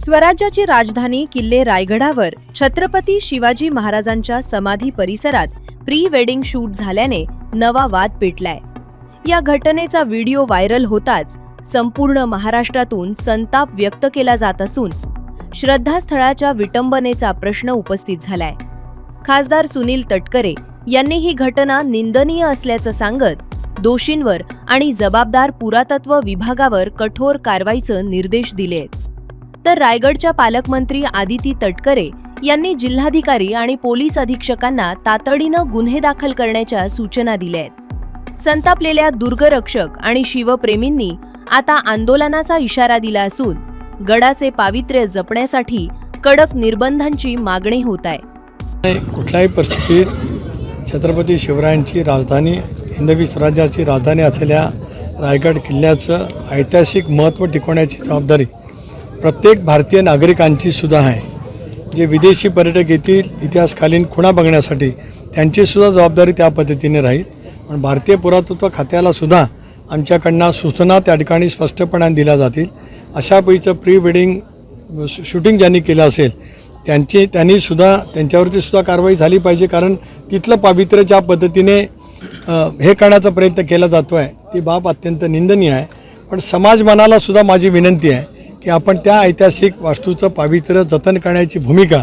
स्वराज्याची राजधानी किल्ले रायगडावर छत्रपती शिवाजी महाराजांच्या समाधी परिसरात प्री वेडिंग शूट झाल्याने नवा वाद पेटलाय। या घटनेचा व्हिडिओ व्हायरल होताच संपूर्ण महाराष्ट्रातून संताप व्यक्त केला जात असून श्रद्धास्थळाच्या विटंबनेचा प्रश्न उपस्थित झालाय। खासदार सुनील तटकरे यांनी ही घटना निंदनीय असल्याचं सांगत दोषींवर आणि जबाबदार पुरातत्व विभागावर कठोर कारवाईचे निर्देश दिलेत। तर रायगडच्या पालकमंत्री आदिती तटकरे यांनी जिल्हाधिकारी आणि पोलीस अधीक्षकांना तातडीने गुन्हे दाखल करण्याच्या सूचना दिल्यात। संतापलेल्या दुर्गरक्षक आणि शिवप्रेमींनी आता आंदोलनाचा इशारा दिला असून गडाचे पावित्र्य जपण्यासाठी कडक निर्बंधांची मागणी होत आहे। कुठल्याही परिस्थितीत छत्रपती शिवरायांची राजधानी हिंदवी स्वराज्याची राजधानी असलेल्या रायगड किल्ल्याचं ऐतिहासिक महत्त्व टिकवण्याची जबाबदारी प्रत्येक भारतीय नागरिकांची सुद्धा आहे। जे विदेशी पर्यटक येतील इतिहासकालीन खुणा बघण्यासाठी त्यांची सुद्धा जबाबदारी त्या पद्धतीने राहील। पण भारतीय पुरातत्व खात्याला सुद्धा आमच्याकडनं सूचना त्या ठिकाणी स्पष्टपणे दिल्या जातील। अशा पैकीचं प्री वेडिंग शूटिंग ज्यांनी केलं असेल त्यांच्यावरती सुद्धा कारवाई झाली पाहिजे, कारण तिथलं पावित्र्य ज्या पद्धतीने हे करण्याचा प्रयत्न केला जातो आहे ती बाब अत्यंत निंदनीय आहे। पण समाजमनाला सुद्धा माझी विनंती आहे की आपण त्या ऐतिहासिक वास्तूचं पावित्र्य जतन करण्याची भूमिका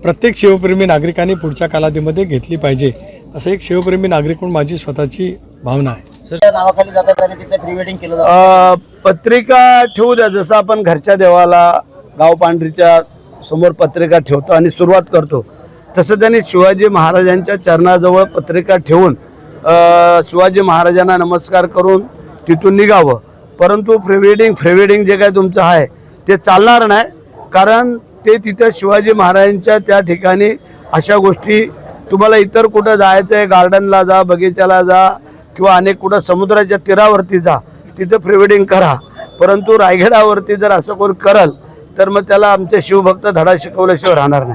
प्रत्येक शिवप्रेमी नागरिकांनी पुढच्या कालावधीमध्ये घेतली पाहिजे, असं एक शिवप्रेमी नागरिक म्हणून माझी स्वतःची भावना आहे। नावाखाली जातात आणि तिथे प्री वेडिंग केलं जातं। पत्रिका ठेवू द्या, जसं आपण घरच्या देवाला गाव पांढरीच्या समोर पत्रिका ठेवतो आणि सुरुवात करतो, तसं त्यांनी शिवाजी महाराजांच्या चरणाजवळ पत्रिका ठेवून शिवाजी महाराजांना नमस्कार करून तिथून निघावं। परंतु फ्रीवेडिंग जे काय तुमचं आहे ते चालणार नाही, कारण ते तिथे शिवाजी महाराजांच्या त्या ठिकाणी अशा गोष्टी तुम्हाला इतर कुठं जायचं आहे, गार्डनला जा, बगीच्याला जा किंवा अनेक कुठं समुद्राच्या तीरावरती जा, तिथे फ्रीवेडिंग करा। परंतु रायगडावरती जर असं कोण करल तर मग त्याला आमचे शिवभक्त धडा शिकवल्याशिवाय राहणार नाही।